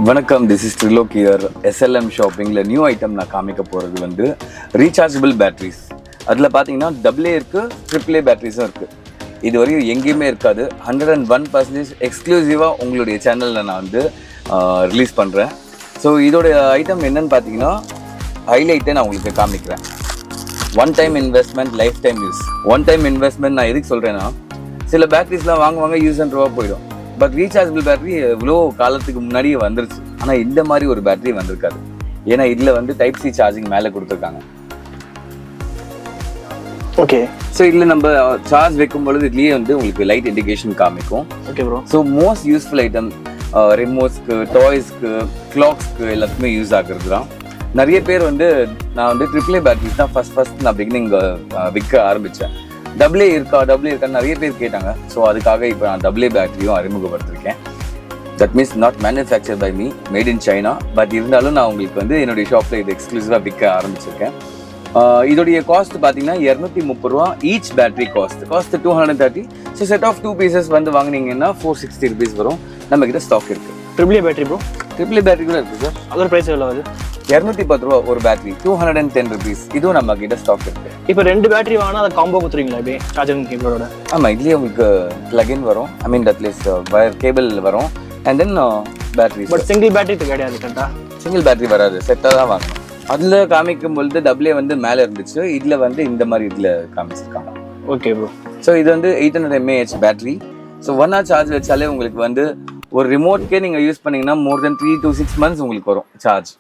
வணக்கம், this is Trilok here. SLM ஷாப்பிங்கில் new item நான் காமிக்க போகிறது வந்து ரீசார்ஜபிள் பேட்ரிஸ். அதில் பார்த்தீங்கன்னா AA இருக்குது, AAA பேட்ரிஸும் இருக்குது. இது வரையும் எங்கேயுமே இருக்காது. 101% எக்ஸ்க்ளூசிவாக உங்களுடைய சேனலில் நான் வந்து ரிலீஸ் பண்ணுறேன். ஸோ இதோடைய ஐட்டம் என்னன்னு பார்த்தீங்கன்னா ஹைலைட்டை நான் உங்களுக்கு காமிக்கிறேன். One time investment, life time use. One time investment நான் எதுக்கு சொல்கிறேன்னா, சில பேட்ரிஸ்லாம் வாங்குவாங்க, யூஸ் அண்ட் த்ரோவாக போயிடும். பட் ரீசார்ஜபிள் பேட்டரி எவ்வளோ காலத்துக்கு முன்னாடியே வந்துருச்சு. ஆனால் இந்த மாதிரி ஒரு பேட்டரி வந்திருக்காது. ஏன்னா இதில் வந்து டைப் சி சார்ஜிங் மேலே கொடுத்துருக்காங்க. ஓகே. ஸோ இதில் நம்ம சார்ஜ் வைக்கும் பொழுது இதுலேயே வந்து உங்களுக்கு லைட் இண்டிகேஷன் காமிக்கும். Okay bro. So most useful item ரிமோட்ஸ்க்கு, டாய்ஸ்க்கு, கிளாக்ஸ்க்கு எல்லாத்துக்குமே யூஸ் ஆகுறது தான். நிறைய பேர் வந்து நான் வந்து AAA பேட்டரிஸ் தான் ஃபர்ஸ்ட் நான் பிகினிங் விற்க ஆரம்பித்தேன். AA இருக்கான்னு நிறைய பேர் கேட்டாங்க. ஸோ அதுக்காக இப்போ நான் AA பேட்டரியும் அறிமுகப்படுத்திருக்கேன். That means not manufacture by me, made in China. But இருந்தாலும் நான் உங்களுக்கு வந்து என்னுடைய ஷாப்பில் இது எக்ஸ்க்ளூசிவாக விற்க ஆரம்பிச்சிருக்கேன். இதோடைய காஸ்ட் பார்த்தீங்கன்னா 230 ரூபா each battery cost 230. So set of 2 pieces வந்து வாங்கினீங்கன்னா 460 rupees வரும். நம்ம கிட்ட ஸ்டாக் இருக்குது. AAA battery bro? AAA battery கூட இருக்குது சார். அதோட ப்ரைஸ் எவ்வளோ ஆகுது? 210 ரூபா ஒரு பேட்டரி, 210 rupees. இதுவும் நம்ம கிட்ட ஸ்டாக் இருக்கு. இப்போ 2 பேட்டரி வாங்கினா அதை காம்போ கொடுத்துருவீங்களா இப்படி சார்ஜிங் கேபிளோட? ஆமாம், இதுலேயே உங்களுக்கு பிளக்இன் வரும். ஐ மீன் அட்லீஸ்ட் வயர் கேபிள் வரும். And then battery. But single battery கிடையாது கரெக்டா? சிங்கிள் பேட்டரி வராது, செட்டாக தான் வாங்கணும். அதில் காமிக்கும் பொழுது AA வந்து மேலே இருந்துச்சு. இதில் வந்து இந்த மாதிரி இதில் காமிச்சிருக்காங்க. Okay bro. ஸோ இது வந்து 800 mAh battery. So 1 hour charge வச்சாலே உங்களுக்கு வந்து ஒரு ரிமோட்கே நீங்கள் யூஸ் பண்ணிங்கன்னா more than 3 to 6 months உங்களுக்கு வரும் சார்ஜ்.